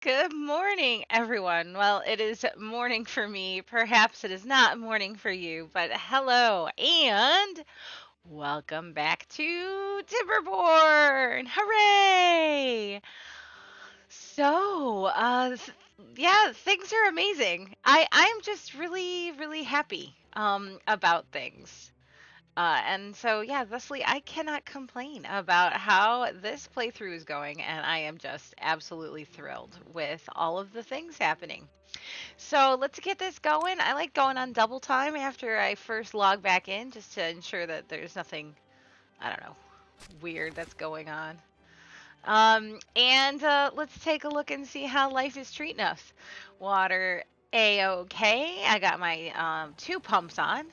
Good morning, everyone. Well, it is morning for me. Perhaps it is not morning for you, but hello and welcome back to Timberborn. Hooray! So, yeah, things are amazing. I'm just really happy about things. And so, yeah, thusly, I cannot complain about how this playthrough is going, and I am just absolutely thrilled with all of the things happening. So let's get this going. I like going on double time after I first log back in, just to ensure that there's nothing, I don't know, weird that's going on. And let's take a look and see how life is treating us. Water A-okay. I got my two pumps on.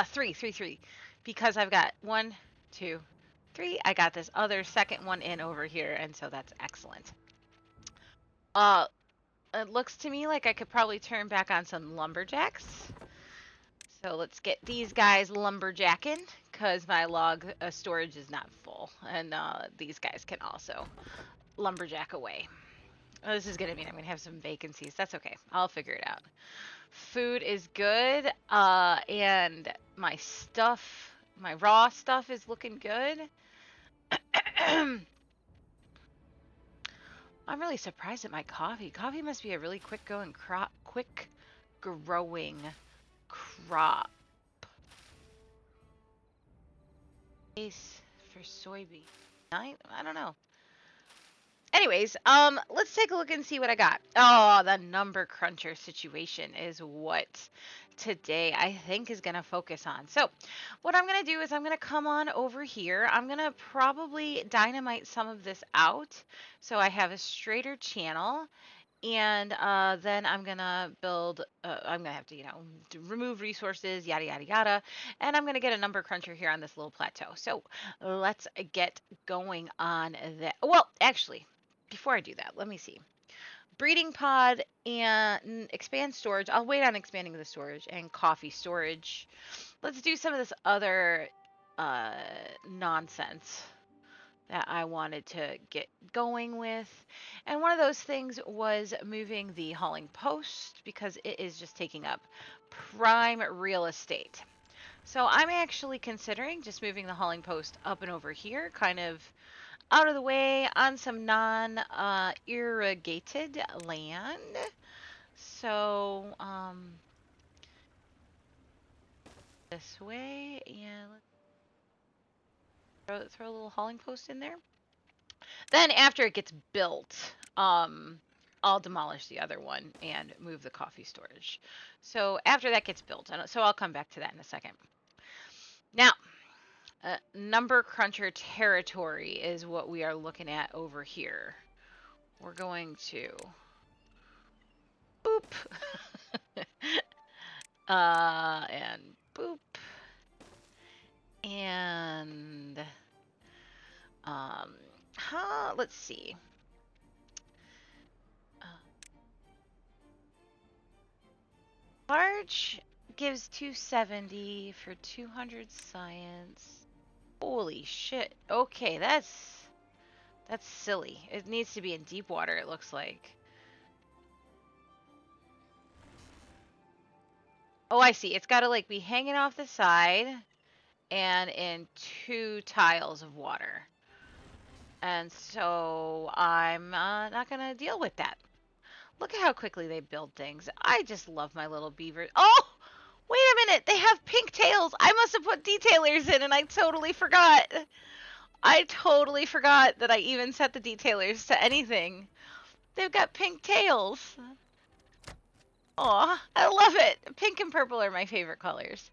Three. Because I've got one, two, three. I got this other second one in over here, and so that's excellent. Uh, it looks to me like I could probably turn back on some lumberjacks. So let's get these guys lumberjacking, because my log storage is not full, and these guys can also lumberjack away. Oh, this is gonna mean I'm gonna have some vacancies. That's okay. I'll figure it out. Food is good. And my stuff, my raw stuff is looking good. I'm really surprised at my coffee. Coffee must be a really quick growing crop. Base for soybean. I don't know. Anyways, let's take a look and see what I got. Oh, the number cruncher situation is what today I think is going to focus on. So what I'm going to do is I'm going to come on over here. I'm going to probably dynamite some of this out so I have a straighter channel. And then I'm going to build, I'm going to have to, remove resources, yada, yada, yada. And I'm going to get a number cruncher here on this little plateau. So let's get going on that. Well, actually, before I do that, let me see. Breeding pod and expand storage. I'll wait on expanding the storage and coffee storage. Let's do some of this other uh, nonsense that I wanted to get going with. And one of those things was moving the hauling post because it is just taking up prime real estate. So I'm actually considering just moving the hauling post up and over here, kind of out of the way on some non irrigated land. So, this way, and let's throw a little hauling post in there. Then after it gets built, I'll demolish the other one and move the coffee storage. So after that gets built, so I'll come back to that in a second. Now, number cruncher territory is what we are looking at over here. We're going to boop. And boop. And let's see. Large gives 270 for 200 science. Holy shit. Okay, that's silly. It needs to be in deep water, it looks like. Oh, I see. It's got to like be hanging off the side and in 2 tiles of water. And so I'm not going to deal with that. Look at how quickly they build things. I just love my little beavers. Oh, wait a minute. They have pink tails. I must have put detailers in and I totally forgot. I totally forgot that I even set the detailers to anything. They've got pink tails. Aw, I love it. Pink and purple are my favorite colors.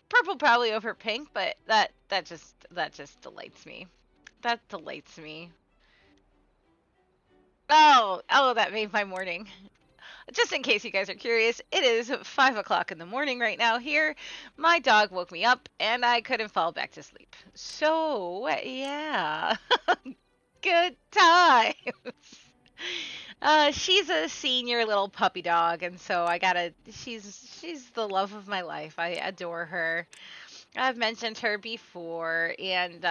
Purple probably over pink, but that just delights me. That delights me. Oh, that made my morning. Just in case you guys are curious, it is 5 o'clock in the morning right now here. My dog woke me up and I couldn't fall back to sleep. So, yeah. Good times. She's a senior little puppy dog, and so she's the love of my life. I adore her. I've mentioned her before, and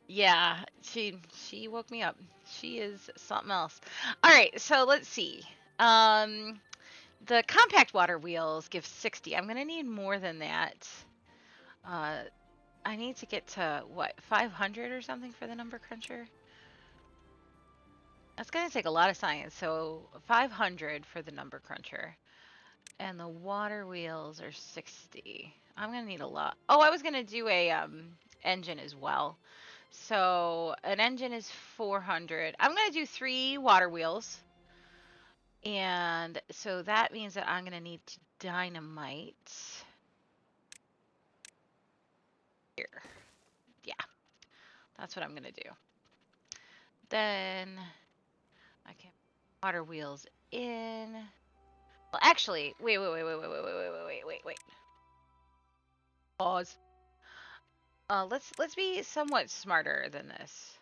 yeah, She woke me up. She is something else. All right, so let's see. Um, the compact water wheels give 60. I'm gonna need more than that. Uh, I need to get to what 500 or something for the number cruncher. That's gonna take a lot of science. So 500 for the number cruncher, and the water wheels are 60. I'm gonna need a lot. Oh, I was gonna do a engine as well. So an engine is 400. I'm gonna do 3 water wheels. And so that means that I'm gonna need to dynamite here. Yeah, that's what I'm gonna do. Then I can water wheels in. Well, actually, wait. Pause. Let's be somewhat smarter than this.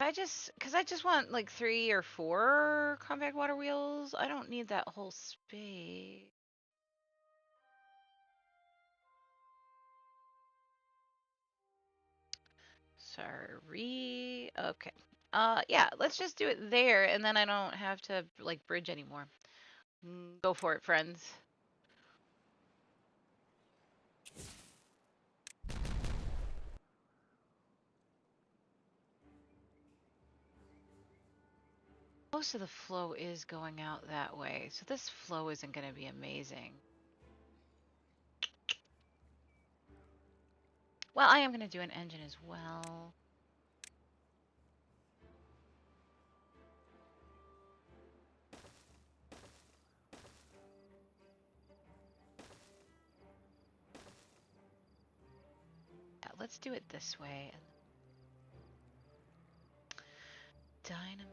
Cause I just want like 3 or 4 compact water wheels. I don't need that whole space. Sorry. Okay. Yeah, let's just do it there, and then I don't have to like bridge anymore. Go for it, friends. Most of the flow is going out that way, so this flow isn't going to be amazing. Well, I am going to do an engine as well. Yeah, let's do it this way. Dynamo.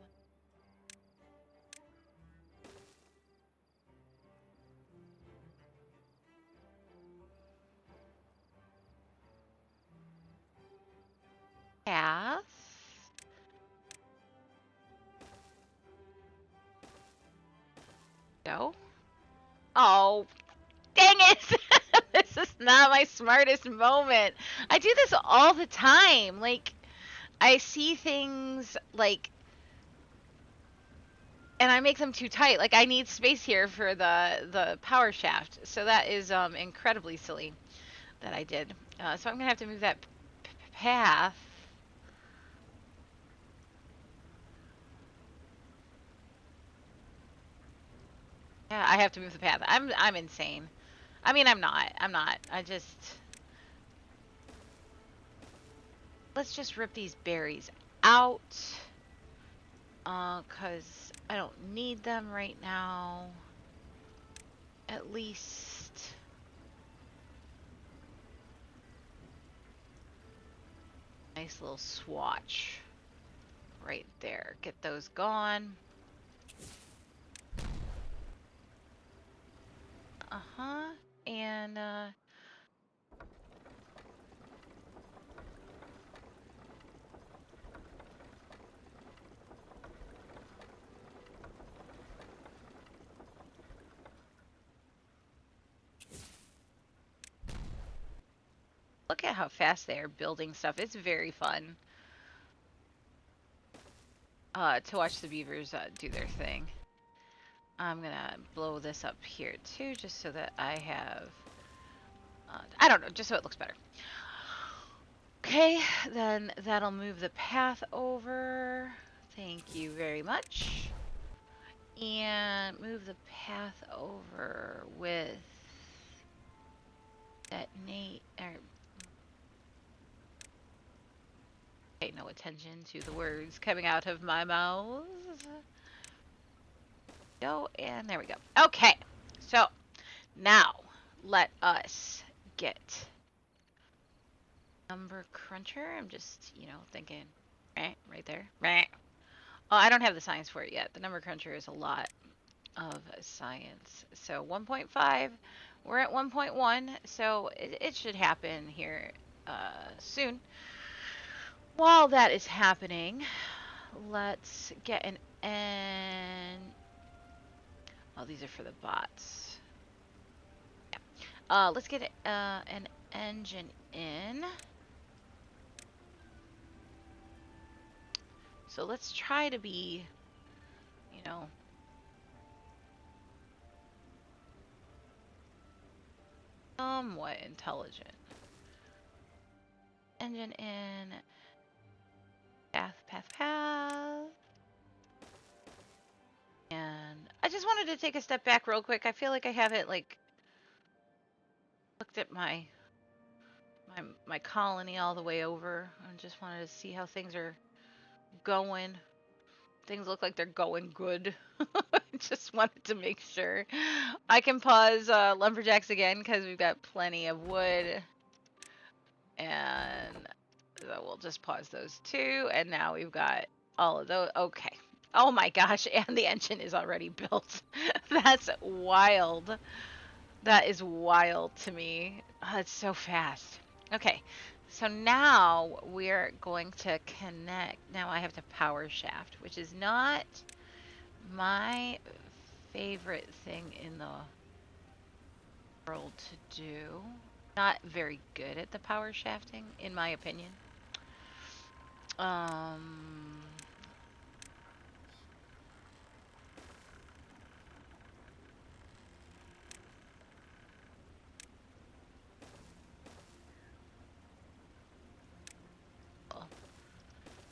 Path. Go. Oh, dang it! This is not my smartest moment. I do this all the time. Like, I see things like, and I make them too tight. Like, I need space here for the power shaft. So that is incredibly silly that I did. So I'm gonna have to move that path. Yeah, I have to move the path. I'm insane. I mean, I'm not. I'm not. I just let's just rip these berries out. 'Cause I don't need them right now. At least nice little swatch right there. Get those gone. Uh-huh. And look at how fast they are building stuff. It's very fun to watch the beavers do their thing. I'm gonna blow this up here too, just so that I have, I don't know, just so it looks better. Okay, then that'll move the path over. Thank you very much. And move the path over with detonate, or pay no attention to the words coming out of my mouth. Go, and there we go. Okay, so now let us get number cruncher. I'm just, thinking, right there. Oh, I don't have the science for it yet. The number cruncher is a lot of science. So 1.5, we're at 1.1, so it should happen here soon. While that is happening, let's get an oh, these are for the bots. Yeah. Let's get an engine in. So let's try to be, you know, somewhat intelligent. Engine in, path. And I just wanted to take a step back real quick. I feel like I haven't like looked at my colony all the way over. I just wanted to see how things are going. Things look like they're going good. Just wanted to make sure. I can pause lumberjacks again because we've got plenty of wood. And so we'll just pause those two. And now we've got all of those. Okay. Oh my gosh. And the engine is already built. That's wild. That is wild to me. Oh, it's so fast. Okay. So now we're going to connect. Now I have to power shaft, which is not my favorite thing in the world to do. Not very good at the power shafting, in my opinion. Um,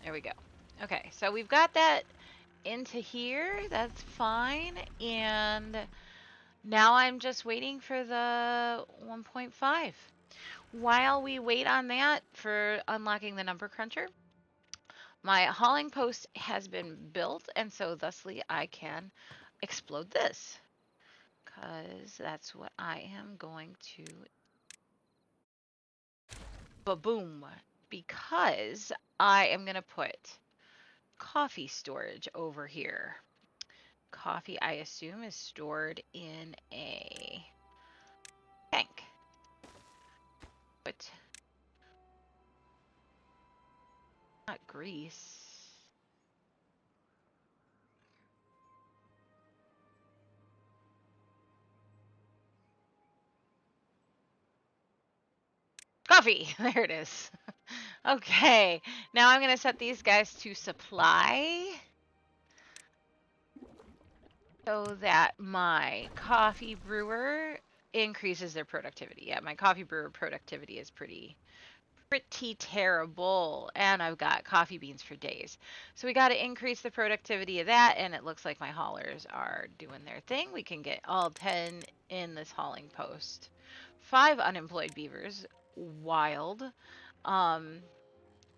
there we go. Okay, so we've got that into here. That's fine. And now I'm just waiting for the 1.5. While we wait on that for unlocking the number cruncher, my hauling post has been built, and so thusly I can explode this. Because that's what I am going to. Ba-boom. Because I am going to put coffee storage over here. Coffee, I assume, is stored in a tank. But not grease. Coffee! There it is. Okay, now I'm going to set these guys to supply so that my coffee brewer increases their productivity. Yeah, my coffee brewer productivity is pretty terrible, and I've got coffee beans for days. So we got to increase the productivity of that, and it looks like my haulers are doing their thing. We can get all 10 in this hauling post. 5 unemployed beavers. Wild.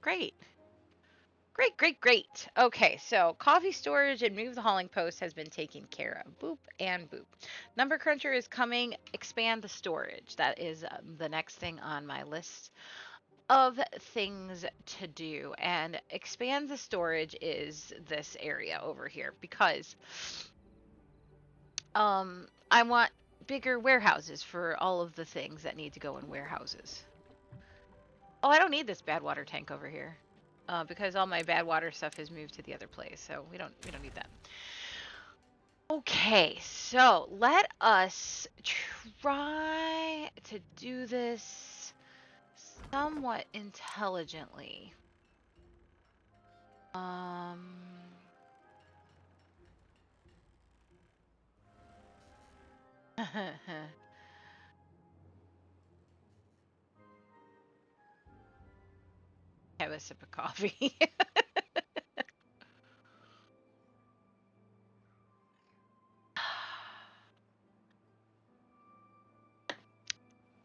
Great. Great. Okay, so coffee storage and move the hauling post has been taken care of. Boop and boop. Number cruncher is coming. Expand the storage. That is the next thing on my list of things to do. And expand the storage is this area over here because I want bigger warehouses for all of the things that need to go in warehouses. Oh, I don't need this bad water tank over here. Because all my bad water stuff has moved to the other place, so we don't need that. Okay, so let us try to do this somewhat intelligently. Have a sip of coffee.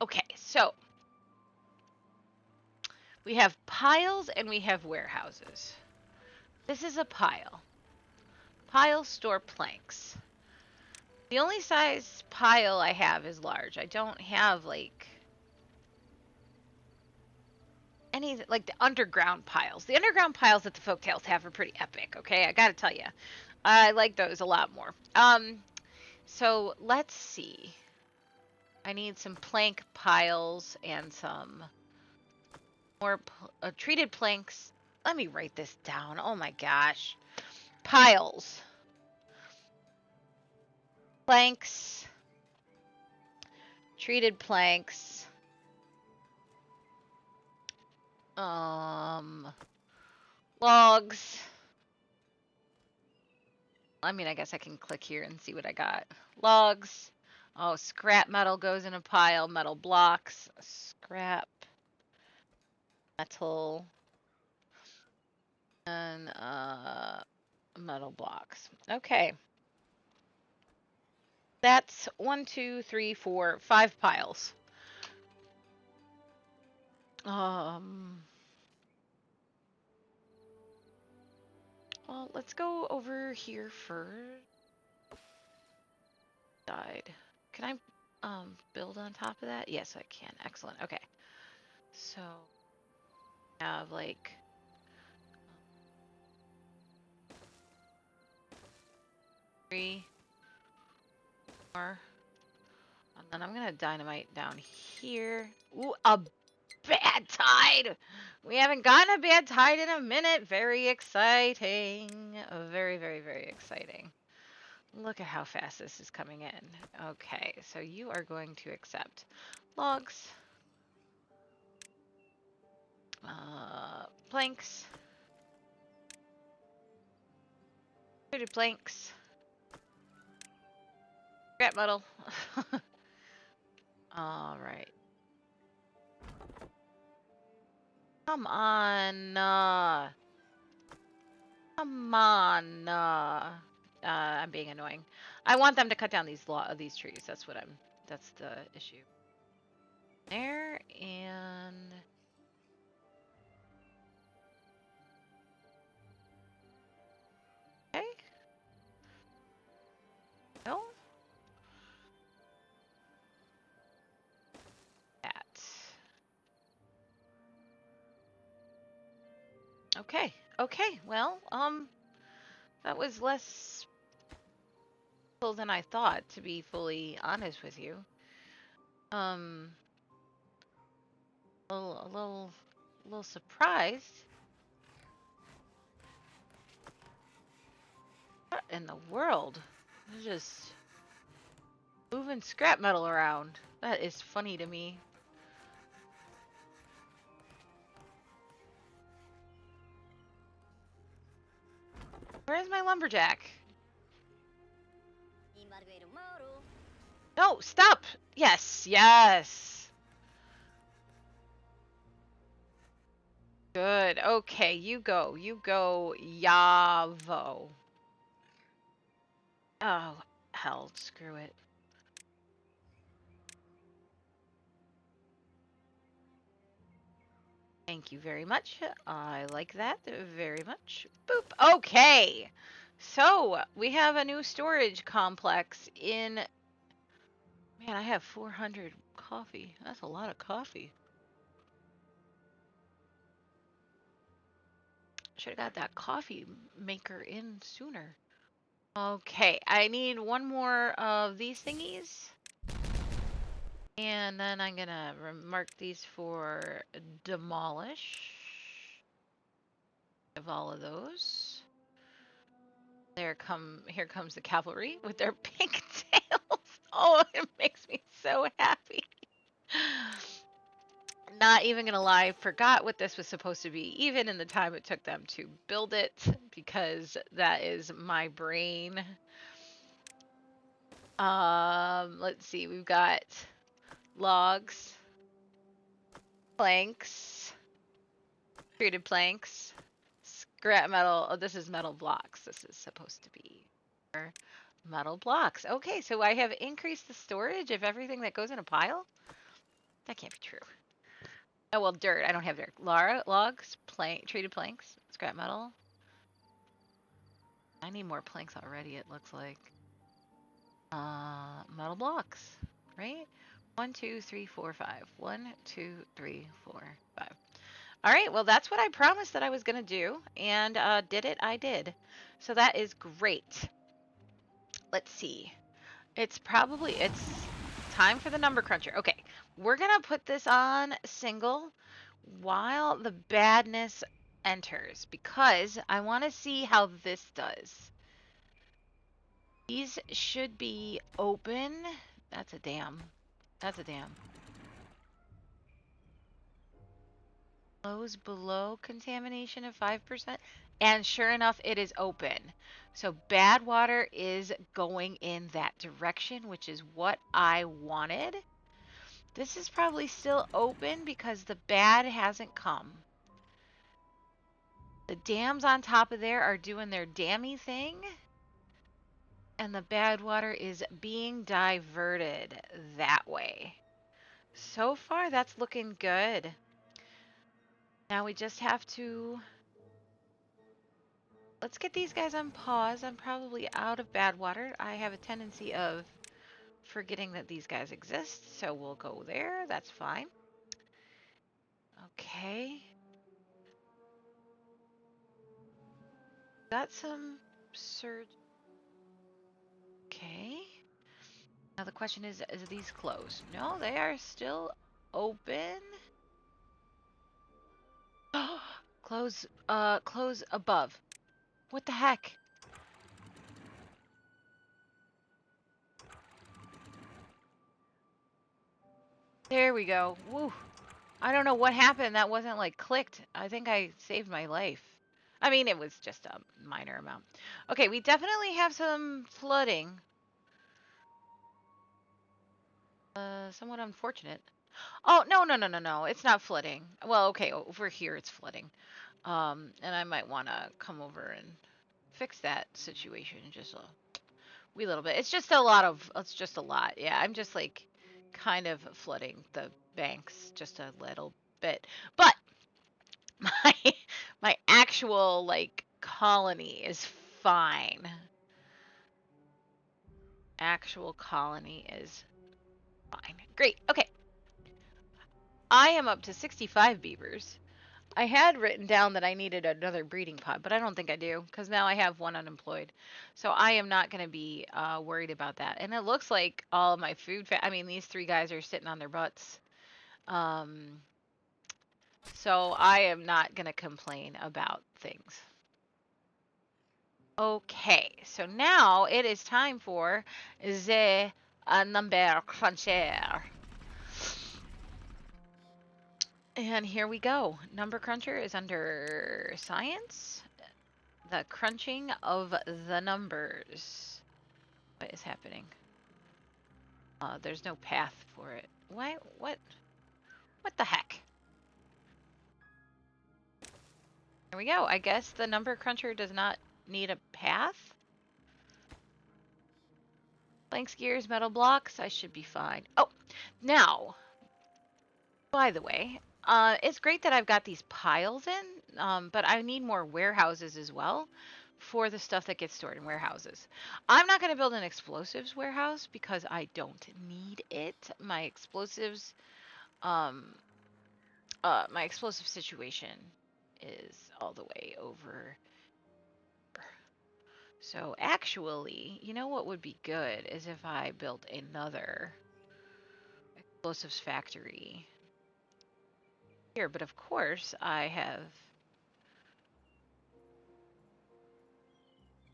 Okay, so we have piles and we have warehouses. This is a pile. Piles store planks. The only size pile I have is large. I don't have like any like the underground piles. The underground piles that the folktales have are pretty epic, okay? I gotta tell you. I like those a lot more. So let's see. I need some plank piles and some more treated planks. Let me write this down. Oh my gosh. Piles. Planks. Treated planks. Logs. I mean, I guess I can click here and see what I got. Logs. Oh, scrap metal goes in a pile. Metal blocks. Scrap metal. And metal blocks. Okay. That's 1, 2, 3, 4, 5 piles. Well, let's go over here first. Died. Can I build on top of that? Yes, I can. Excellent. Okay. So I have like 3 more. And then I'm gonna dynamite down here. Ooh, a bad tide! We haven't gotten a bad tide in a minute. Very exciting. Very, very, very exciting. Look at how fast this is coming in. Okay, so you are going to accept logs, planks, treated planks, scrap metal. All right. Come on. Come on. I'm being annoying. I want them to cut down these trees. That's the issue. There and okay. No. That. Okay. Okay. Well, that was less than I thought, to be fully honest with you. A little surprised. What in the world? They're just moving scrap metal around. That is funny to me. Where's my lumberjack? No, stop! Yes, yes. Good. Okay, you go. You go, Yavo. Oh, hell, screw it. Thank you very much. I like that very much. Boop. Okay. So, we have a new storage complex in... Man, I have 400 coffee. That's a lot of coffee. Should have got that coffee maker in sooner. Okay, I need one more of these thingies. And then I'm gonna mark these for demolish. Of all of those. Here comes the cavalry with their pink tails. Oh, it makes me so happy. Not even gonna lie, forgot what this was supposed to be, even in the time it took them to build it, because that is my brain. Let's see, we've got logs, planks, treated planks, scrap metal. Oh, this is metal blocks. This is supposed to be metal blocks. Okay, so I have increased the storage of everything that goes in a pile? That can't be true. Oh, well, dirt. I don't have dirt. Logs, treated planks, scrap metal. I need more planks already, it looks like. Metal blocks, right? 1, 2, 3, 4, 5. 1, 2, 3, 4, 5. All right, well, that's what I promised that I was going to do, and did it? I did. So that is great. Let's see. It's time for the number cruncher. Okay, we're going to put this on single while the badness enters, because I want to see how this does. These should be open. That's a dam. That's a dam. Lows below contamination of 5%. And sure enough, it is open. So bad water is going in that direction, which is what I wanted. This is probably still open because the bad hasn't come. The dams on top of there are doing their dammy thing. And the bad water is being diverted that way. So far, that's looking good. Now we just have to... Let's get these guys on pause. I'm probably out of bad water. I have a tendency of forgetting that these guys exist, so we'll go there. That's fine. Okay. Got some surge. Okay. Now the question is these closed? No, they are still open. Close above. What the heck? There we go. Woo. I don't know what happened. That wasn't like clicked. I think I saved my life. I mean, it was just a minor amount. Okay, we definitely have some flooding. Somewhat unfortunate. Oh, no. It's not flooding. Well, okay, over here it's flooding. And I might want to come over and fix that situation just a wee little bit. It's just a lot. Yeah, I'm just like kind of flooding the banks just a little bit. But my my actual like colony is fine. Actual colony is fine. Great. Okay. I am up to 65 beavers. I had written down that I needed another breeding pod, but I don't think I do because now I have one unemployed. So I am not going to be worried about that. And it looks like all of my food, I mean, these three guys are sitting on their butts. So I am not going to complain about things. Okay, so now it is time for the number cruncher. And here we go. Number cruncher is under science. The crunching of the numbers. What is happening? There's no path for it. Why? What? What the heck? There we go. I guess the number cruncher does not need a path. Blanks, gears, metal blocks. I should be fine. Oh, now, by the way, it's great that I've got these piles in, but I need more warehouses as well for the stuff that gets stored in warehouses. I'm not going to build an explosives warehouse because I don't need it. My explosives situation is all the way over. So actually, you know what would be good is if I built another explosives factory here, but of course I have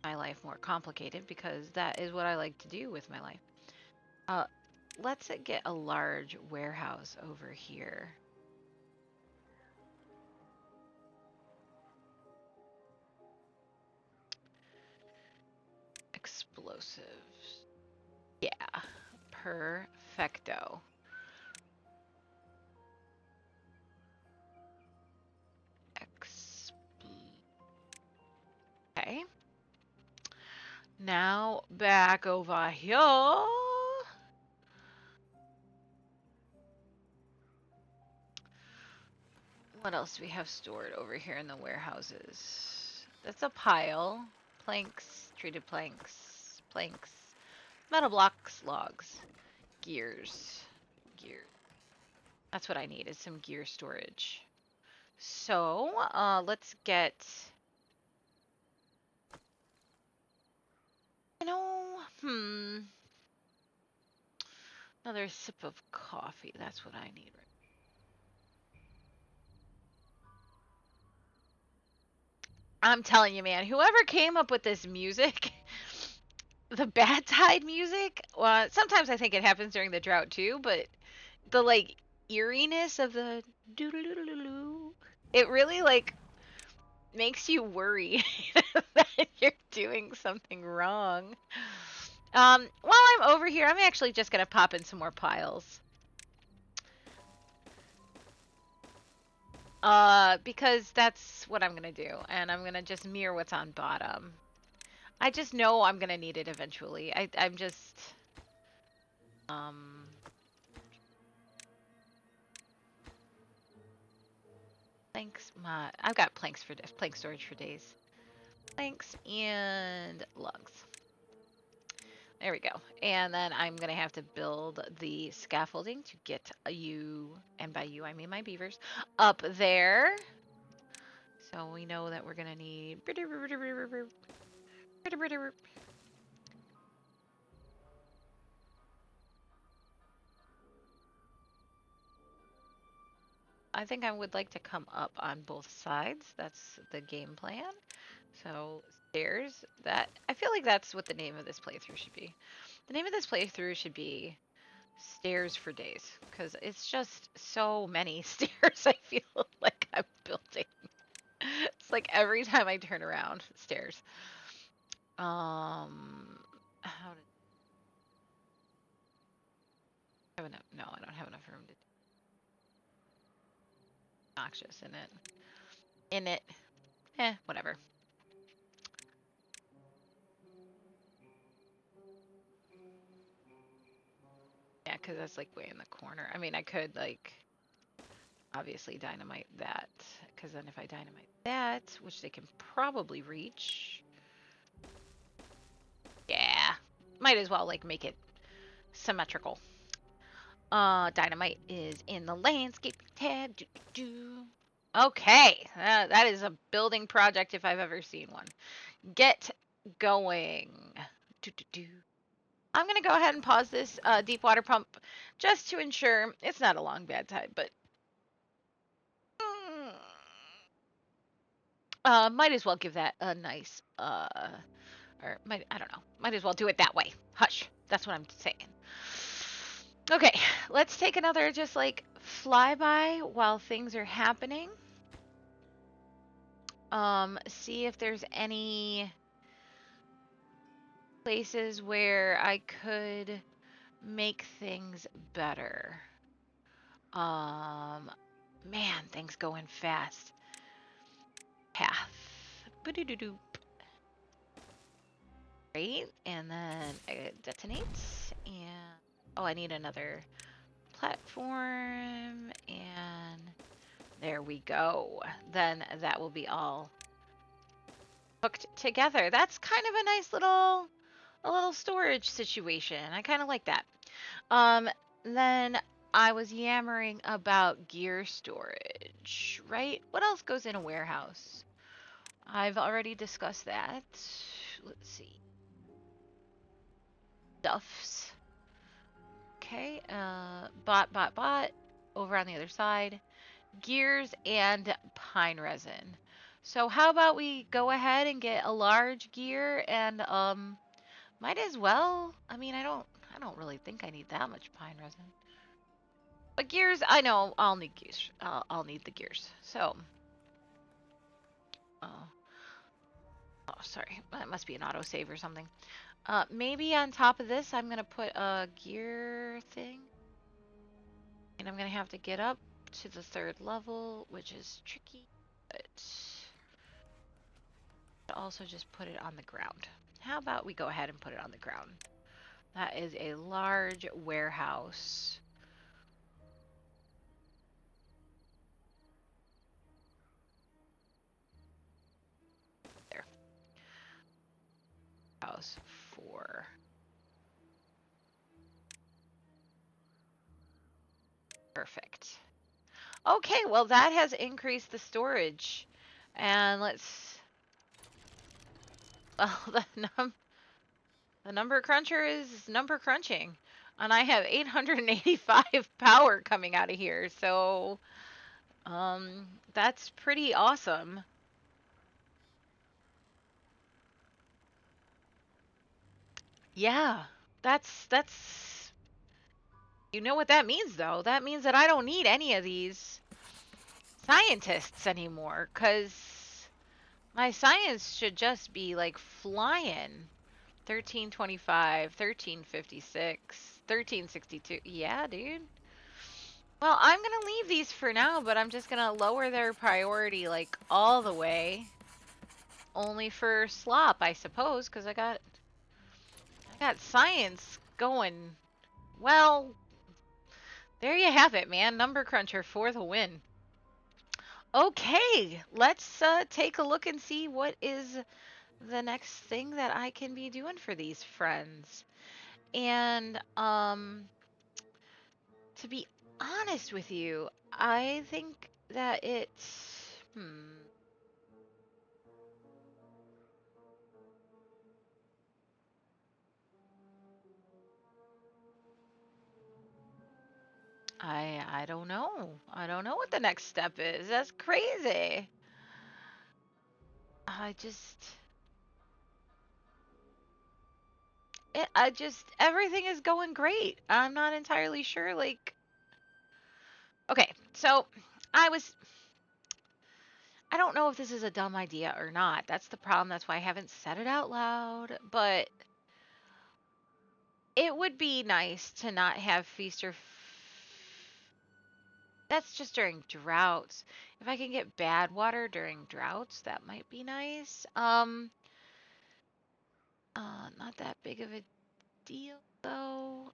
my life more complicated because that is what I like to do with my life. Let's get a large warehouse over here. Explosives. Yeah, perfecto. Okay. Now back over here. What else do we have stored over here in the warehouses? That's a pile. Planks, treated planks, metal blocks, logs, gears. That's what I need is some gear storage. So, let's get, another sip of coffee. That's what I need. I'm telling you, man, whoever came up with this music, the bad tide music, well, sometimes I think it happens during the drought too, but the like eeriness of the doo doo doo doo doo It really like makes you worry that you're doing something wrong. While I'm over here, I'm actually just gonna pop in some more piles. Because that's what I'm gonna do, and I'm gonna just mirror what's on bottom. I just know I'm gonna need it eventually. I'm just um planks. I've got plank storage for days. Planks and lugs. There we go. And then I'm gonna have to build the scaffolding to get you, and by you I mean my beavers, up there. So we know that we're gonna need. I think I would like to come up on both sides. That's the game plan. So stairs. That I feel like that's what the name of this playthrough should be. The name of this playthrough should be Stairs for Days, because it's just so many stairs I feel like I'm building. It's like every time I turn around, stairs. How did I have enough? No, I don't have enough room to noxious in it. In it. Whatever. Yeah, because that's like way in the corner. I mean, I could like obviously dynamite that, because then if I dynamite that, which they can probably reach, yeah, might as well like make it symmetrical. Dynamite is in the landscape tab. Okay, that is a building project if I've ever seen one. Get going. I'm gonna go ahead and pause this deep water pump just to ensure it's not a long bad time, but might as well give that a nice or I don't know, might as well do it that way. Hush, that's what I'm saying. Okay, let's take another just like flyby while things are happening. See if there's any places where I could make things better. Man, things going fast. Path. Boo-doo-doo-doo. Great, and then it detonates, and oh, I need another platform, and there we go. Then that will be all hooked together. That's kind of a nice little storage situation. I kind of like that. Then I was yammering about gear storage, right? What else goes in a warehouse? I've already discussed that. Let's see. Stuffs. Okay, bot. Over on the other side. Gears and pine resin. So how about we go ahead and get a large gear and might as well. I mean, I don't really think I need that much pine resin. But gears, I know I'll need gears. I'll need the gears. So, oh, sorry, that must be an autosave or something. Maybe on top of this, I'm gonna put a gear thing, and I'm gonna have to get up to the 3rd level, which is tricky. But also just put it on the ground. How about we go ahead and put it on the ground? That is a large warehouse. There. House 4. Perfect. Okay, well that has increased the storage. And let's well the number cruncher is number crunching. And I have 885 power coming out of here. So that's pretty awesome. Yeah. That's you know what that means though? That means that I don't need any of these scientists anymore, because my science should just be like flying. 1325, 1356, 1362. Yeah, dude. Well, I'm gonna leave these for now, but I'm just gonna lower their priority like all the way. Only for slop, I suppose, because I got science going. Well, there you have it, man. Number cruncher for the win. Okay, let's take a look and see what is the next thing that I can be doing for these friends. And to be honest with you, I think that it's I don't know. I don't know what the next step is. That's crazy. I just I just everything is going great. I'm not entirely sure like okay, so I was I don't know if this is a dumb idea or not. That's the problem. That's why I haven't said it out loud, but it would be nice to not have feast or that's just during droughts. If I can get bad water during droughts, that might be nice. Not that big of a deal though.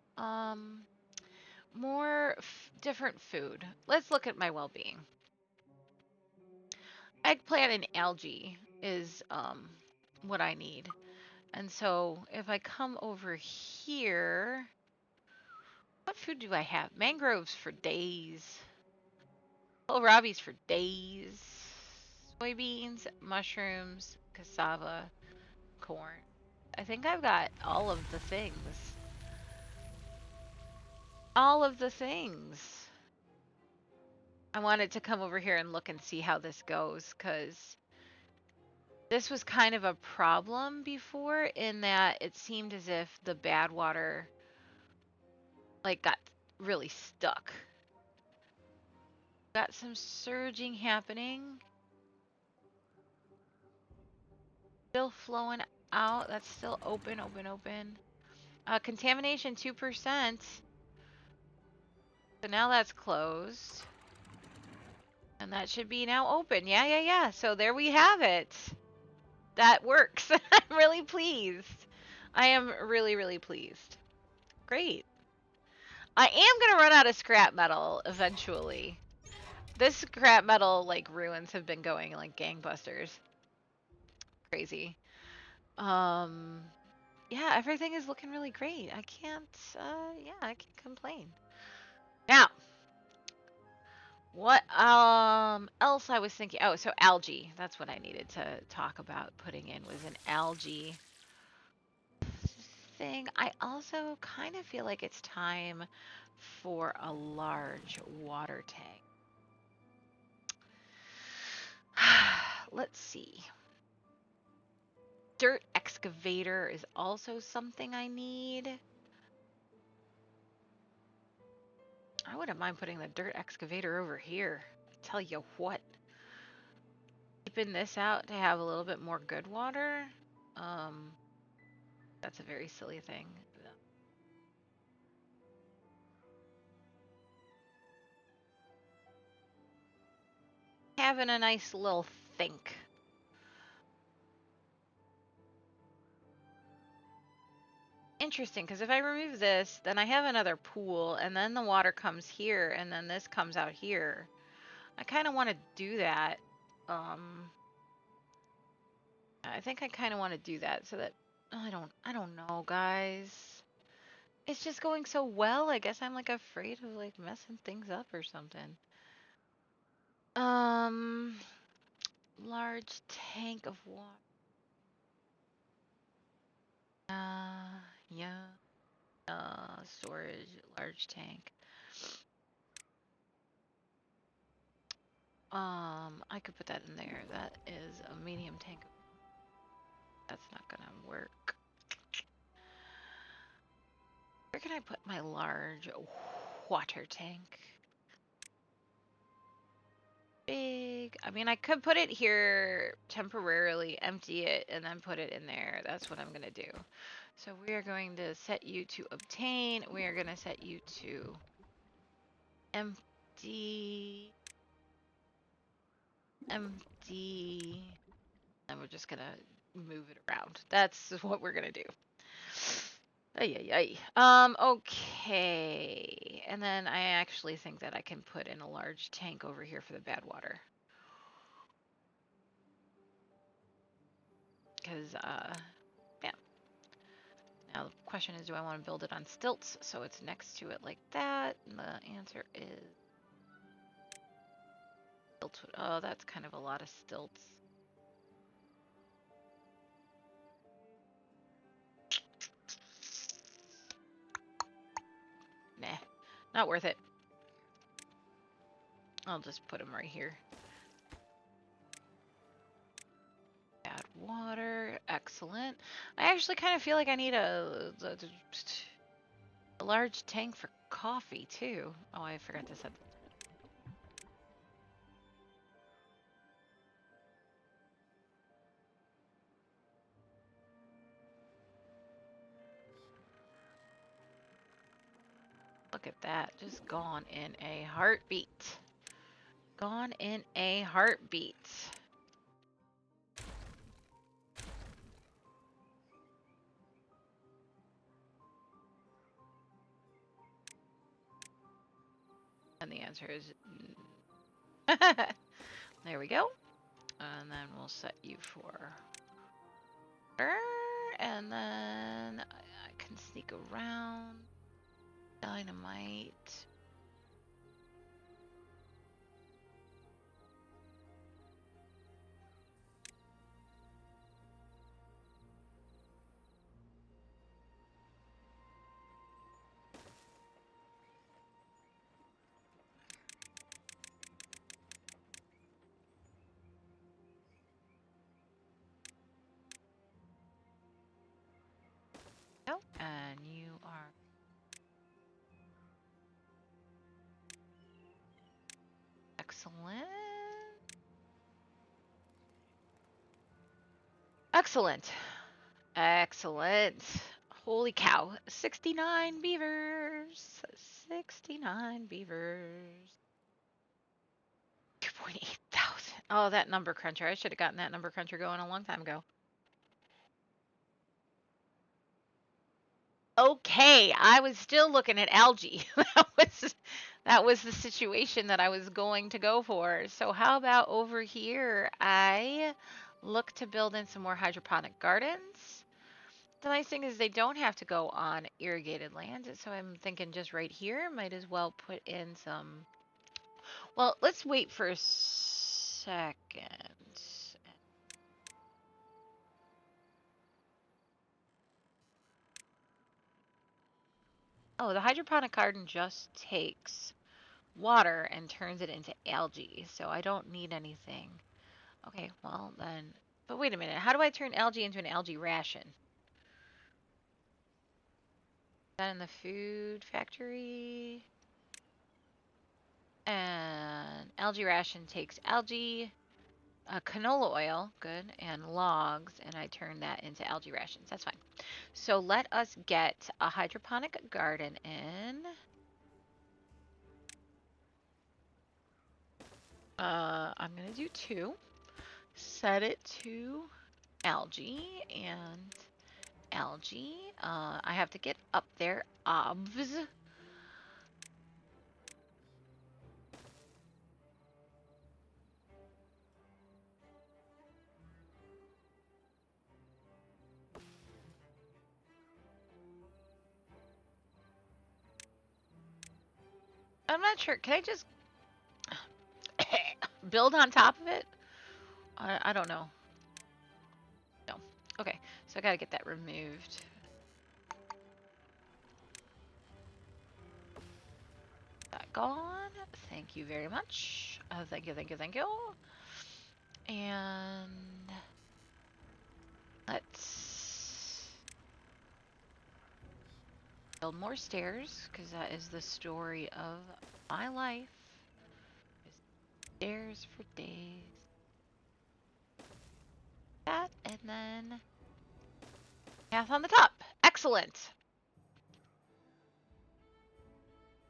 More different food. Let's look at my well-being. Eggplant and algae is what I need. And so if I come over here, what food do I have? Mangroves for days. Kohlrabi's for days. Soybeans, mushrooms, cassava, corn. I think I've got all of the things. All of the things. I wanted to come over here and look and see how this goes because this was kind of a problem before in that it seemed as if the bad water like got really stuck. Got some surging happening. Still flowing out. That's still open, open, open. Contamination 2%. So now that's closed. And that should be now open. Yeah, yeah, yeah. So there we have it. That works. I'm really pleased. I am really, really pleased. Great. I am going to run out of scrap metal eventually. This scrap metal, like, ruins have been going like gangbusters. Crazy. Um, yeah, everything is looking really great. I can't, yeah, I can't complain. Now, what else I was thinking? Oh, so algae. That's what I needed to talk about putting in was an algae thing. I also kind of feel like it's time for a large water tank. Let's see. Dirt excavator is also something I need. I wouldn't mind putting the dirt excavator over here. I tell you what. Keeping this out to have a little bit more good water. That's a very silly thing. Having a nice little think. Interesting, because if I remove this, then I have another pool, and then the water comes here, and then this comes out here. I kind of want to do that. I think I kind of want to do that so that I don't know, guys. It's just going so well. I guess I'm like afraid of like messing things up or something. Um, large tank of water. Yeah. Storage, large tank. I could put that in there. That is a medium tank. That's not gonna work. Where can I put my large water tank? big. I mean, I could put it here temporarily, empty it, and then put it in there. That's what I'm going to do. So we are going to set you to obtain. We are going to set you to empty, empty, and we're just going to move it around. That's what we're going to do. Ay, ay, ay. Okay. And then I actually think that I can put in a large tank over here for the bad water. Because, yeah. Now the question is, do I want to build it on stilts so it's next to it like that? And the answer is stilts. Oh, that's kind of a lot of stilts. Nah, not worth it. I'll just put them right here. Add water. Excellent. I actually kind of feel like I need a large tank for coffee, too. Oh, I forgot to set. Look at that. Just gone in a heartbeat. Gone in a heartbeat. And the answer is there we go. And then we'll set you for and then I can sneak around. Dynamite. Oh, and you are excellent. Excellent. Excellent. Holy cow. 69 beavers. 69 beavers. 2.8 thousand. Oh, that number cruncher. I should have gotten that number cruncher going a long time ago. Okay, I was still looking at algae. that was the situation that I was going to go for. So how about over here? I look to build in some more hydroponic gardens. The nice thing is they don't have to go on irrigated land, so I'm thinking just right here, might as well put in some. Well, let's wait for a second. Oh, the hydroponic garden just takes water and turns it into algae, so I don't need anything. Okay, well then, but wait a minute, how do I turn algae into an algae ration? Is that in the food factory? And algae ration takes algae, canola oil, good, and logs, and I turn that into algae rations. That's fine. So let us get a hydroponic garden in. I'm gonna do 2. Set it to algae and algae. I have to get up there. Obs. I'm not sure. Can I just build on top of it? I don't know. No. Okay, so I gotta get that removed. That gone. Thank you very much. Thank you, thank you, thank you. And let's build more stairs, because that is the story of my life. Stairs for days. That, and then path on the top. Excellent.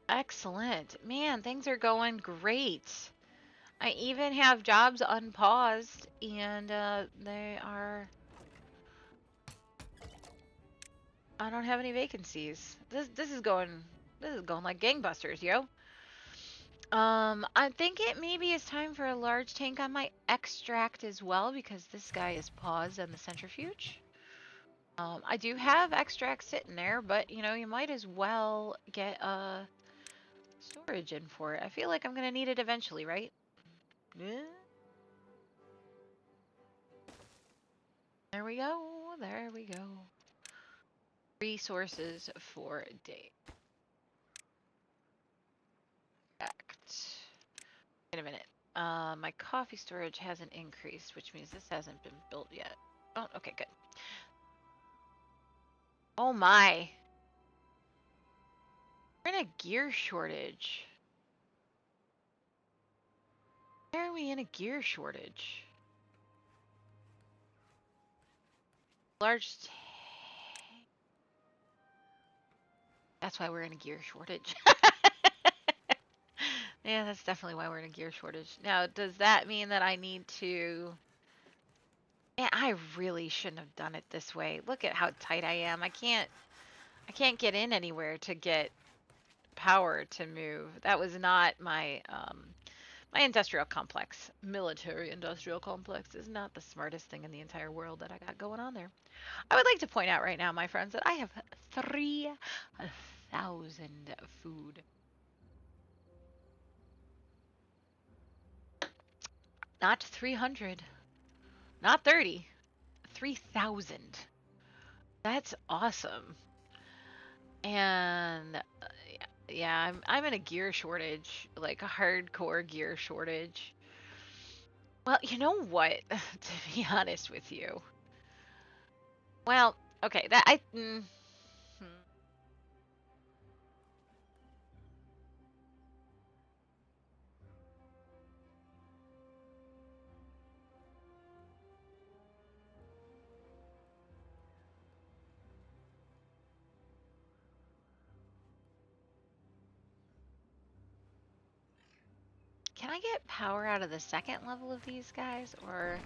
Excellent. Man, things are going great. I even have jobs unpaused, and they are. I don't have any vacancies. This is going. This is going like gangbusters, yo. I think it maybe is time for a large tank on my extract as well because this guy is paused on the centrifuge. I do have extract sitting there, but you know, you might as well get storage in for it. I feel like I'm gonna need it eventually, right? Yeah. There we go. There we go. Resources for day. Act. Wait a minute. My coffee storage hasn't increased, which means this hasn't been built yet. Oh, okay, good. Oh my. We're in a gear shortage. Why are we in a gear shortage? Large tank. That's why we're in a gear shortage. Yeah, that's definitely why we're in a gear shortage. Now, does that mean that I need to... Man, I really shouldn't have done it this way. Look at how tight I am. I can't get in anywhere to get power to move. That was not my my industrial complex. Military industrial complex is not the smartest thing in the entire world that I got going on there. I would like to point out right now, my friends, that I have 3,000 food. Not 300. Not 30. 3,000. That's awesome. And yeah, I'm in a gear shortage, like a hardcore gear shortage. Well, you know what? To be honest with you. Well, okay, that hmm. Can I get power out of the second level of these guys, or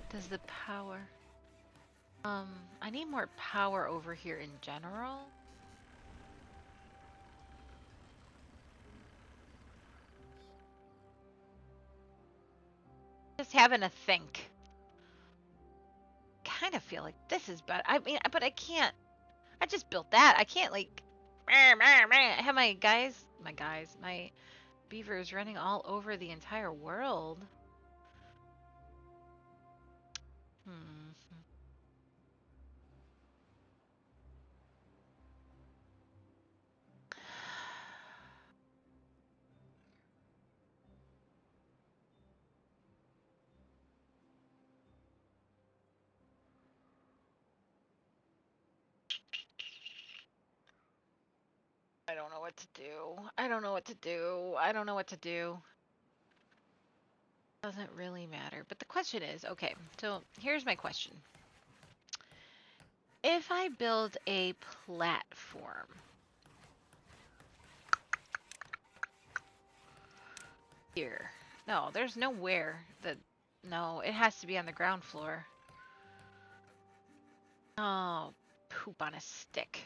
does the power... I need more power over here in general. Just having a think. Kind of feel like this is better. I mean, but I can't. I just built that. I can't like. I have my beavers running all over the entire world. Hmm. I don't know what to do. I don't know what to do. I don't know what to do. Doesn't really matter. But the question is, okay, so here's my question. If I build a platform here. No, there's nowhere that... No, it has to be on the ground floor. Oh, poop on a stick.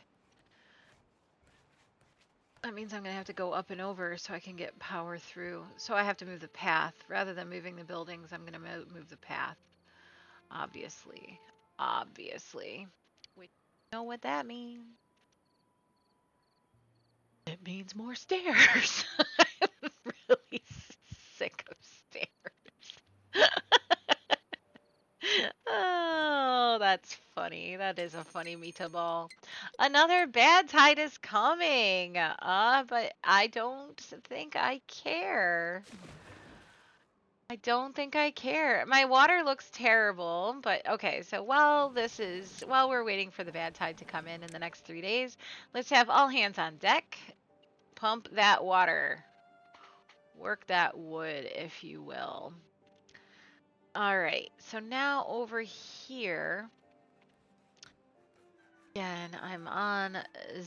That means I'm going to have to go up and over so I can get power through. So I have to move the path. Rather than moving the buildings, I'm going to move the path. Obviously. Obviously. We know what that means. It means more stairs. I'm really sick of stairs. Oh, that's funny. That is a funny meatball. Another bad tide is coming. But I don't think I care. I don't think I care. My water looks terrible, but okay. So while we're waiting for the bad tide to come in the next 3 days, let's have all hands on deck. Pump that water. Work that wood, if you will. All right, so now over here, again, I'm on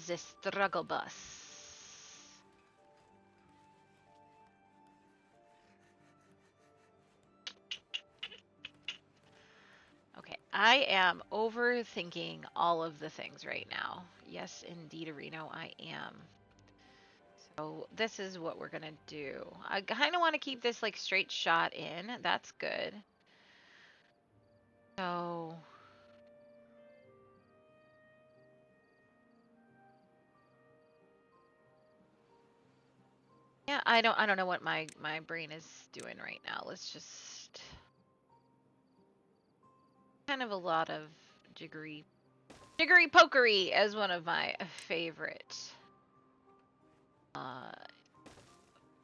the struggle bus. Okay, I am overthinking all of the things right now. Yes, indeed, Reno, I am. So this is what we're gonna do. I kind of want to keep this like straight shot in. That's good. So yeah, I don't know what my brain is doing right now. Let's just kind of a lot of jiggery pokery as one of my favorite uh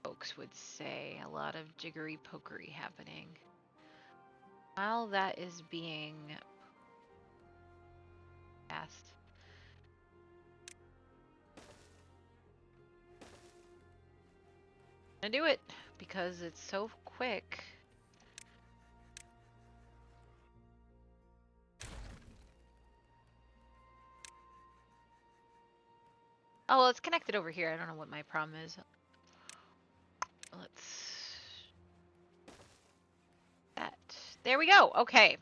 folks would say. A lot of jiggery pokery happening. While that is being passed. I'm gonna do it because it's so quick. Oh, well, it's connected over here. I don't know what my problem is. Let's... That. There we go. Okay.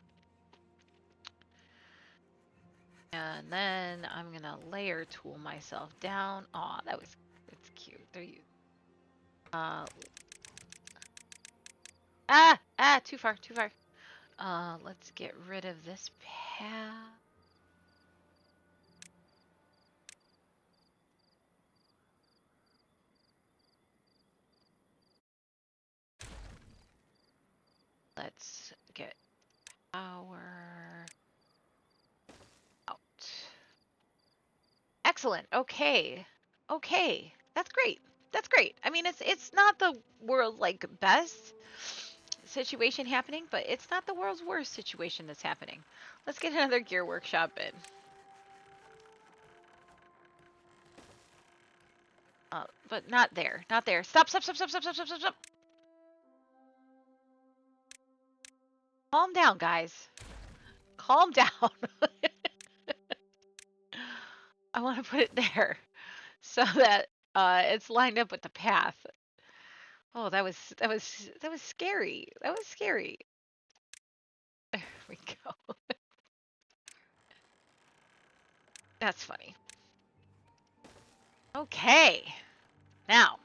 And then I'm gonna layer tool myself down. Aw, that's cute. There you... Uh... too far, too far. Let's get rid of this path. Let's get power out. Excellent. Okay. Okay. That's great. That's great. I mean, it's not the world's like best situation happening, but it's not the world's worst situation that's happening. Let's get another gear workshop in. But not there. Not there. Stop, stop, stop, stop, stop, stop, stop, stop, stop. Calm down, guys. Calm down. I want to put it there so that it's lined up with the path. Oh, that was scary. That was scary. There we go. That's funny. Okay. Now,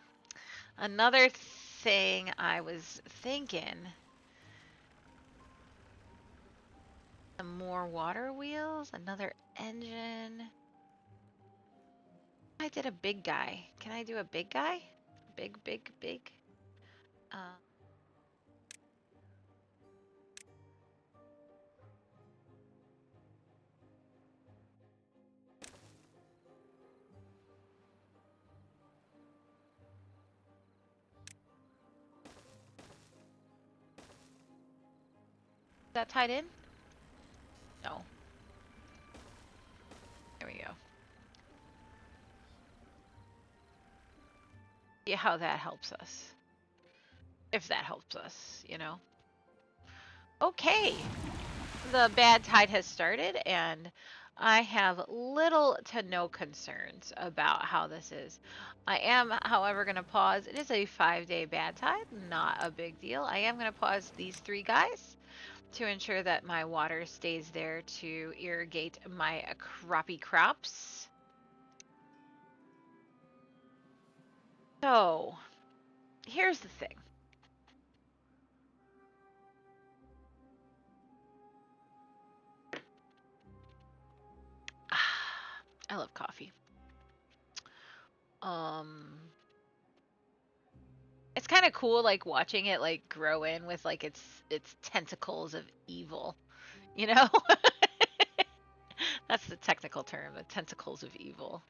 another thing I was thinking, some more water wheels, another engine. I did a big guy. Can I do a big guy? Big, big, big. Uh, is that tied in? No. There we go. See how that helps us. If that helps us, you know. Okay. The bad tide has started, and I have little to no concerns about how this is. I am, however, going to pause. It is a 5-day bad tide, not a big deal. I am going to pause these 3 guys to ensure that my water stays there to irrigate my crappy crops. So, here's the thing. I love coffee. It's kind of cool, like watching it like grow in with like its tentacles of evil, you know? That's the technical term, the tentacles of evil.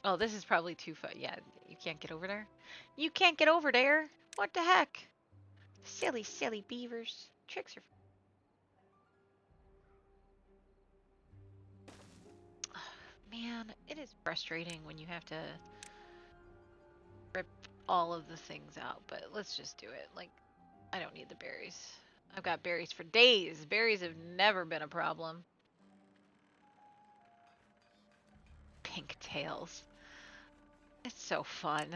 Oh, this is probably too far. Yeah, you can't get over there. You can't get over there. What the heck? Silly, silly beavers. Tricks are. Man, it is frustrating when you have to all of the things out, but let's just do it. Like, I don't need the berries. I've got berries for days. Berries have never been a problem. Pink tails. It's so fun.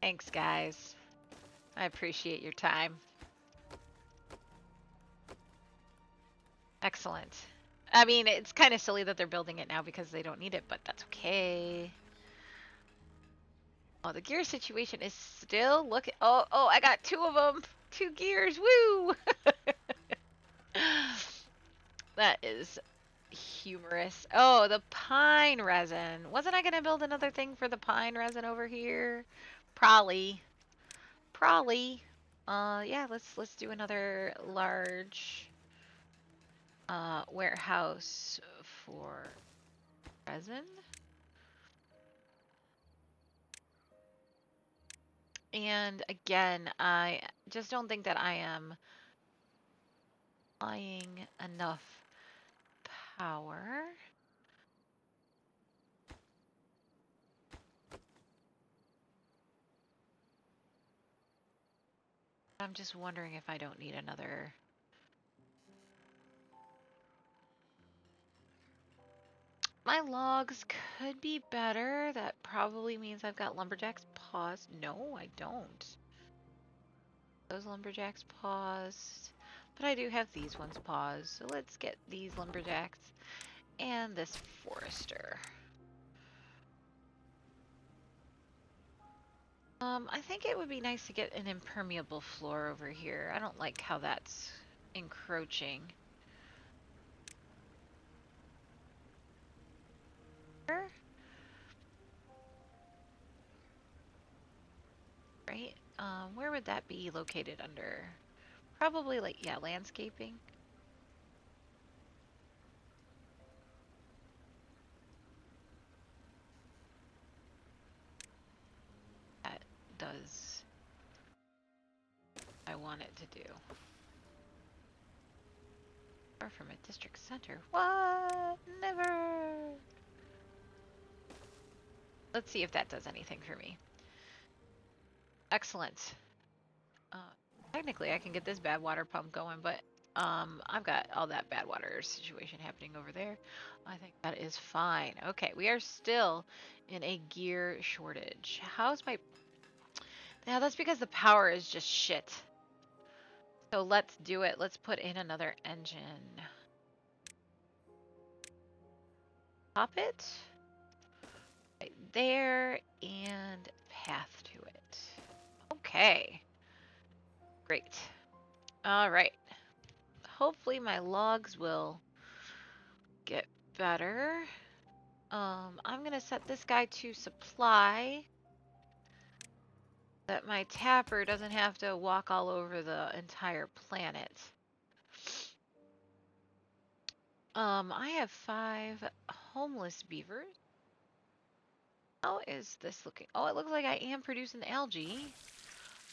Thanks, guys. I appreciate your time. Excellent. I mean, it's kind of silly that they're building it now because they don't need it, but that's okay. Oh, the gear situation is still looking. Oh, I got 2 of them. 2 gears. Woo! That is humorous. Oh, the pine resin. Wasn't I gonna build another thing for the pine resin over here? Probably. Probably. Yeah, let's do another large warehouse for resin. And again, I just don't think that I am applying enough power. I'm just wondering if I don't need another. My logs could be better. That probably means I've got lumberjacks paused. No, I don't. Those lumberjacks paused. But I do have these ones paused. So let's get these lumberjacks and this forester. I think it would be nice to get an impermeable floor over here. I don't like how that's encroaching. Right? Where would that be located under? Probably like, yeah, landscaping. That does I want it to do. Far from a district center. What? Never. Let's see if that does anything for me. Excellent. Uh, Technically, I can get this bad water pump going, but I've got all that bad water situation happening over there. I think that is fine. Okay, we are still in a gear shortage. How's my... Now, that's because the power is just shit. So let's do it. Let's put in another engine. Pop it. Right there and path to it. Okay. Great. All right. Hopefully my logs will get better. I'm gonna set this guy to supply that my tapper doesn't have to walk all over the entire planet. I have 5 homeless beavers. How is this looking? Oh, it looks like I am producing algae.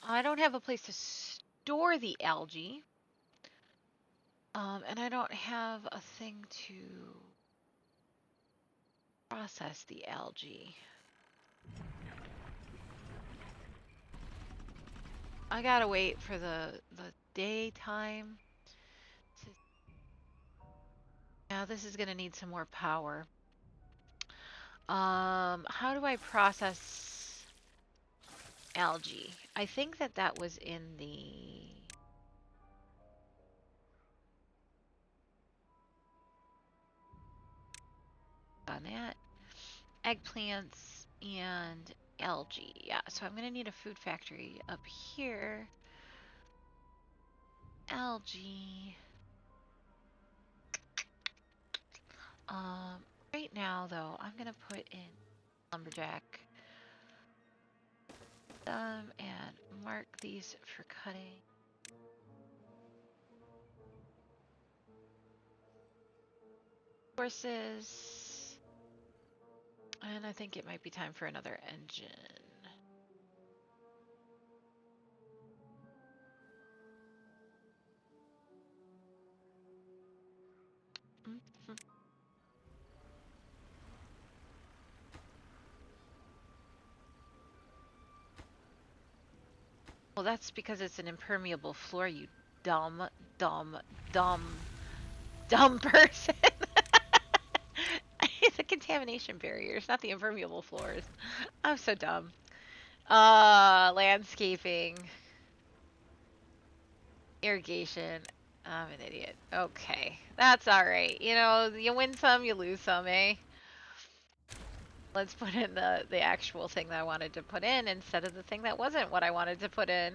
I don't have a place to store the algae. And I don't have a thing to process the algae. I gotta wait for the daytime. Now this is gonna need some more power. How do I process algae? I think that was in the... on that. Eggplants and algae. Yeah, so I'm gonna need a food factory up here. Algae. Right now though, I'm gonna put in lumberjack and mark these for cutting. Horses. And I think it might be time for another engine. Well, that's because it's an impermeable floor, you dumb, dumb, dumb, dumb person. It's a contamination barrier. It's not the impermeable floors. I'm so dumb. Landscaping, irrigation. I'm an idiot. Okay, that's all right. You know, you win some, you lose some, eh? Let's put in the actual thing that I wanted to put in instead of the thing that wasn't what I wanted to put in.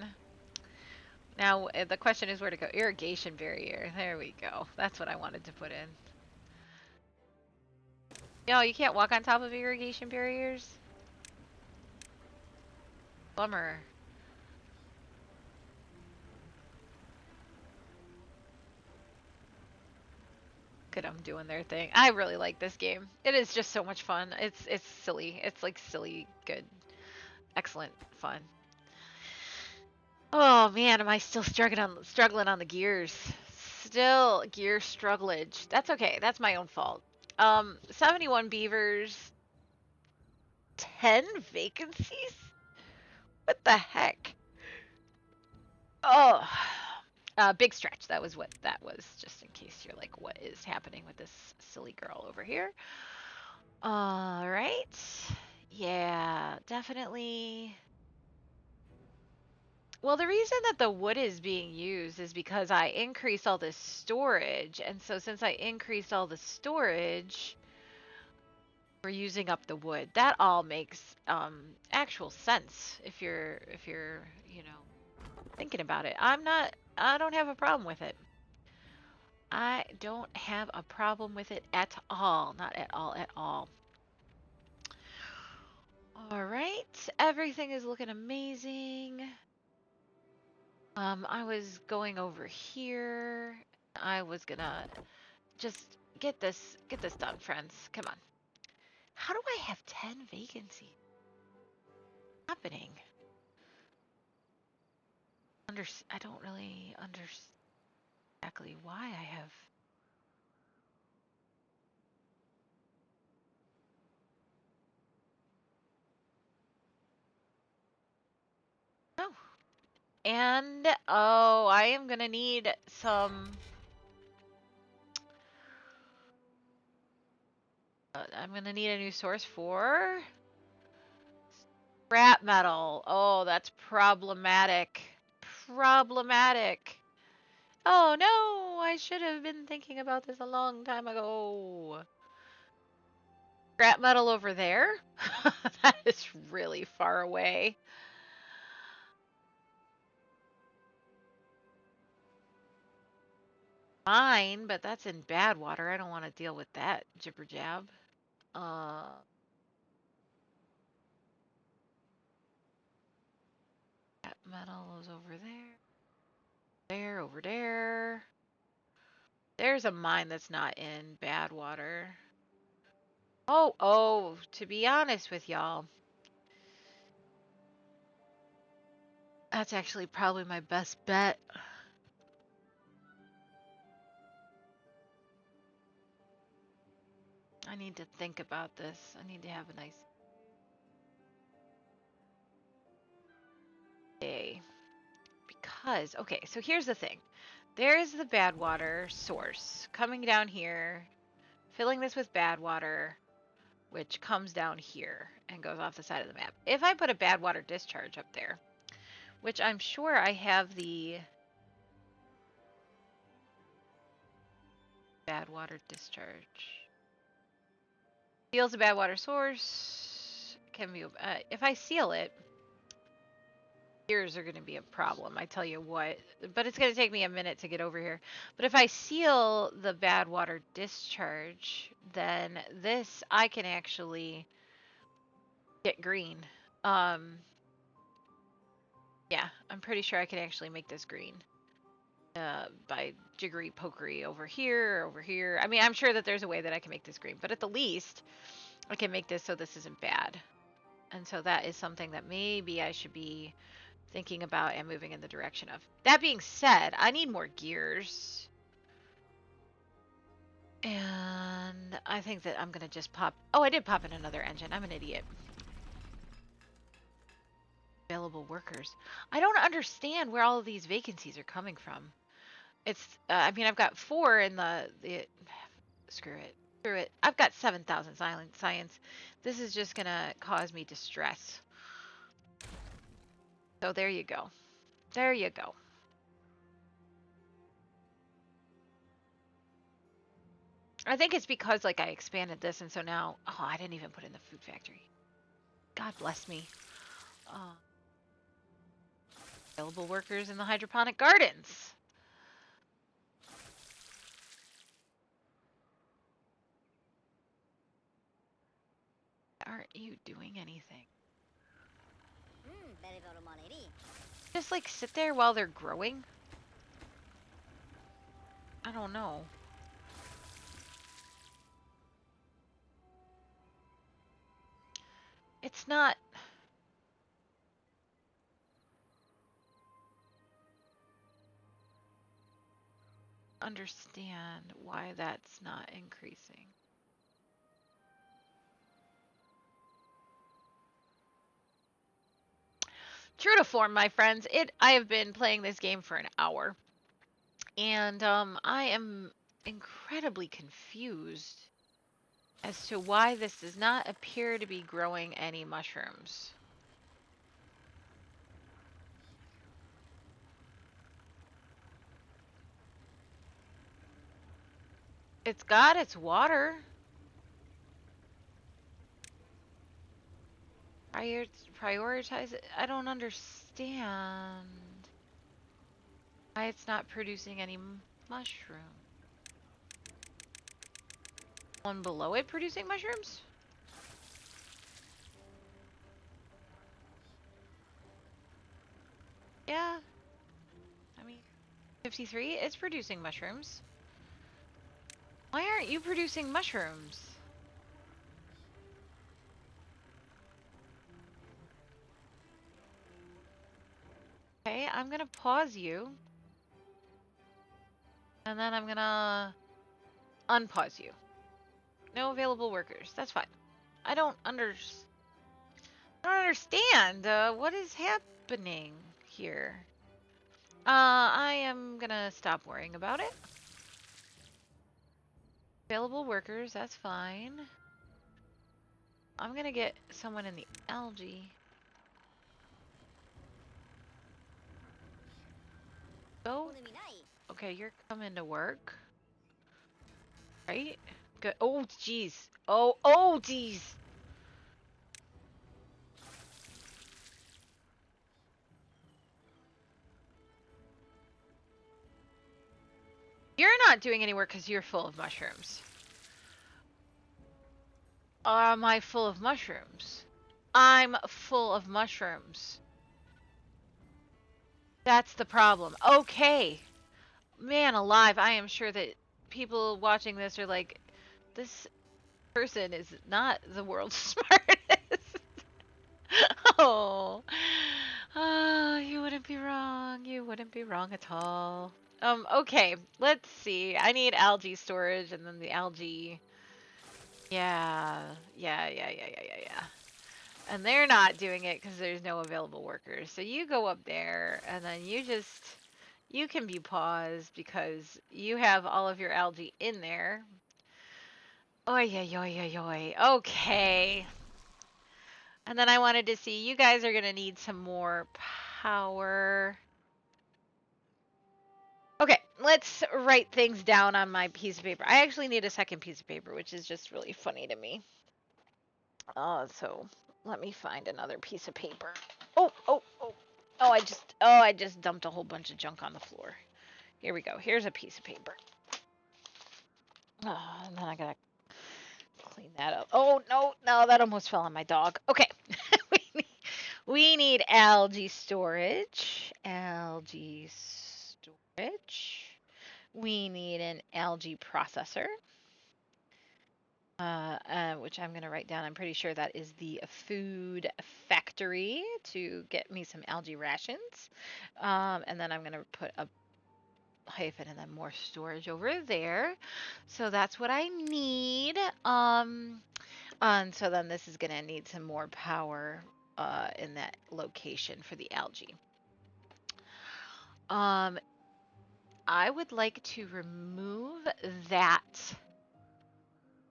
Now the question is where to go. Irrigation barrier. There we go. That's what I wanted to put in. No, you can't walk on top of irrigation barriers. Bummer. Look at them doing their thing. I really like this game. It is just so much fun. It's silly. It's like silly, good, excellent fun. Oh man, am I still struggling on the gears? Still gear strugglage. That's okay. That's my own fault. 71 beavers, 10 vacancies? What the heck? Oh, big stretch. That was what that was, just in case you're like, what is happening with this silly girl over here? All right. Yeah, definitely. Well, the reason that the wood is being used is because I increased all this storage. And so since I increased all the storage, we're using up the wood. That all makes actual sense if you're, you know, thinking about it. I don't have a problem with it. I don't have a problem with it at all. Not at all at all. All right. Everything is looking amazing. I was going over here. I was gonna just get this done, friends. Come on. How do I have 10 vacancies happening? I don't really understand exactly why I have. Oh, and oh, I am gonna need some. I'm gonna need a new source for scrap metal. Oh, that's problematic. Problematic. Oh no, I should have been thinking about this a long time ago. Scrap metal over there? That is really far away. Mine, but that's in bad water. I don't want to deal with that jibber jab. Uh, Scrap metal is over there. There, over there. There's a mine that's not in bad water. Oh, to be honest with y'all, that's actually probably my best bet. I need to think about this. I need to have a nice day. Because, okay, so here's the thing. There's the bad water source coming down here, filling this with bad water, which comes down here and goes off the side of the map. If I put a bad water discharge up there, which I'm sure I have the bad water discharge. Seals a bad water source. Can be if I seal it, gears are going to be a problem. I tell you what, but it's going to take me a minute to get over here. But if I seal the bad water discharge, then this I can actually get green. Um, yeah, I'm pretty sure I can actually make this green. By jiggery pokery over here, over here. I mean, I'm sure that there's a way that I can make this green, but at the least, I can make this so this isn't bad. And so that is something that maybe I should be thinking about and moving in the direction of. That being said, I need more gears. And I think that I'm going to just pop. Oh, I did pop in another engine. I'm an idiot. Available workers. I don't understand where all of these vacancies are coming from. It's, I mean, I've got 4 in the screw it. Screw it. I've got 7,000 silent science. This is just gonna cause me distress. So there you go. There you go. I think it's because like I expanded this and so now, oh, I didn't even put in the food factory. God bless me. Uh, Available workers in the hydroponic gardens. Aren't you doing anything? Just like sit there while they're growing? I don't know. It's not understand why that's not increasing. True to form, my friends, I have been playing this game for an hour. And I am incredibly confused as to why this does not appear to be growing any mushrooms. It's got its water. Prioritize it. I don't understand why it's not producing any mushroom. One below it producing mushrooms? Yeah. I mean, 53, it's producing mushrooms. Why aren't you producing mushrooms? Okay, I'm gonna pause you. And then I'm gonna unpause you. No available workers. That's fine. I don't understand. What is happening here? I am gonna stop worrying about it. Available workers, that's fine. I'm gonna get someone in the algae. Go. Okay, you're coming to work. Right? Good. Oh, jeez. Oh, jeez. You're not doing any work because you're full of mushrooms. Am I full of mushrooms? I'm full of mushrooms. That's the problem. Okay. Man alive, I am sure that people watching this are like, this person is not the world's smartest. Oh. You wouldn't be wrong. You wouldn't be wrong at all. Okay, let's see. I need algae storage and then the algae. Yeah. Yeah. And they're not doing it because there's no available workers. So you go up there and then you can be paused because you have all of your algae in there. Oy. Okay. And then I wanted to see, you guys are going to need some more power. Okay, let's write things down on my piece of paper. I actually need a second piece of paper, which is just really funny to me. So let me find another piece of paper. Oh, I just dumped a whole bunch of junk on the floor. Here we go. Here's a piece of paper. And then I gotta clean that up. Oh, no, that almost fell on my dog. Okay. we need algae storage. Algae storage. We need an algae processor. Which I'm going to write down. I'm pretty sure that is the food factory to get me some algae rations. And then I'm going to put a hyphen and then more storage over there. So that's what I need. And so then this is going to need some more power. in that location for the algae. I would like to remove that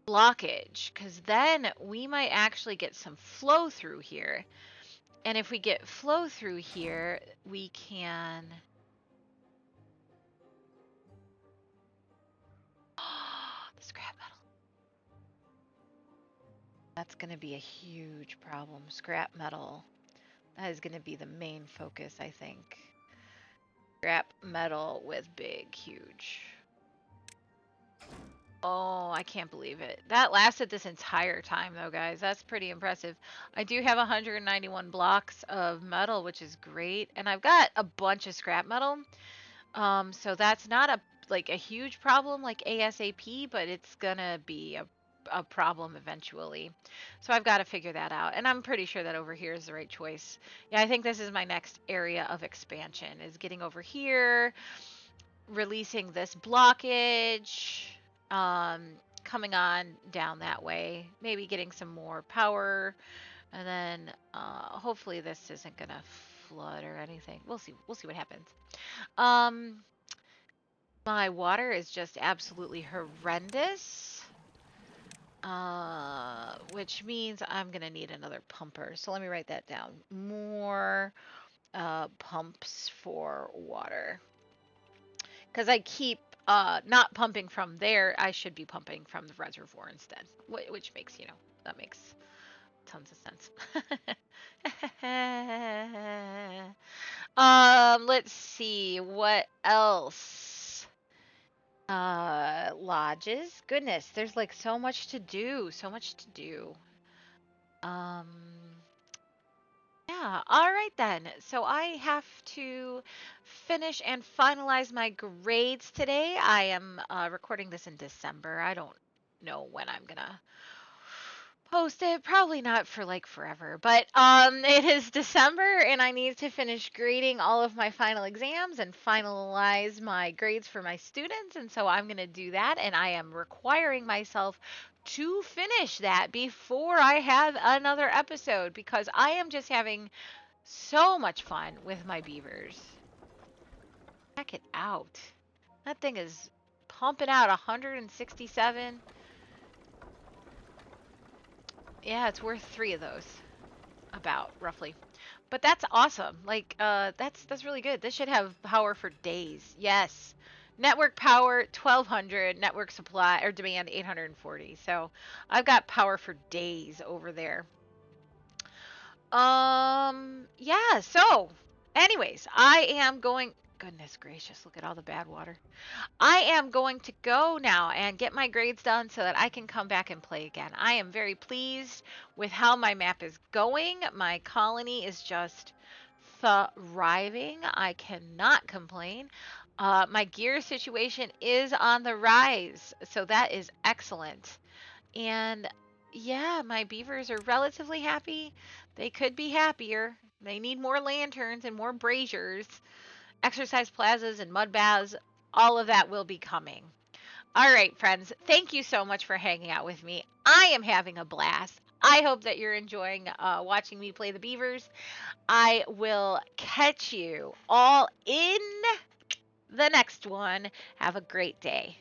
blockage, because then we might actually get some flow through here. And if we get flow through here, we can... the scrap metal. That's going to be a huge problem. Scrap metal. That is going to be the main focus, I think. Scrap metal with big, huge. Oh, I can't believe it. That lasted this entire time, though, guys. That's pretty impressive. I do have 191 blocks of metal, which is great. And I've got a bunch of scrap metal. So that's not a huge problem like ASAP, but it's gonna be a problem eventually. So I've got to figure that out. And I'm pretty sure that over here is the right choice. Yeah, I think this is my next area of expansion, is getting over here, releasing this blockage, coming on down that way, maybe getting some more power, and then hopefully this isn't gonna flood or anything. We'll see what happens. My water is just absolutely horrendous, which means I'm gonna need another pumper. So let me write that down. More pumps for water. Because I keep not pumping from there, I should be pumping from the reservoir instead, which makes, that makes tons of sense. Let's see, what else? Lodges. Goodness, there's like so much to do, Um, yeah, all right then. So I have to finish and finalize my grades today. I am recording this in December. I don't know when I'm gonna post it. Probably not for like forever, but it is December and I need to finish grading all of my final exams and finalize my grades for my students, and so I'm going to do that, and I am requiring myself to finish that before I have another episode, because I am just having so much fun with my beavers. Check it out. That thing is pumping out 167. Yeah, it's worth 3 of those, about, roughly. But that's awesome. Like, that's really good. This should have power for days. Yes. Network power 1200, network supply or demand 840. So, I've got power for days over there. Yeah, so anyways, I am going, goodness gracious, look at all the bad water. I am going to go now and get my grades done so that I can come back and play again. I am very pleased with how my map is going. My colony is just thriving. I cannot complain. My gear situation is on the rise, so that is excellent. And yeah, my beavers are relatively happy. They could be happier. They need more lanterns and more braziers, exercise plazas and mud baths. All of that will be coming. All right, friends, thank you so much for hanging out with me. I am having a blast. I hope that you're enjoying watching me play the beavers. I will catch you all in the next one. Have a great day.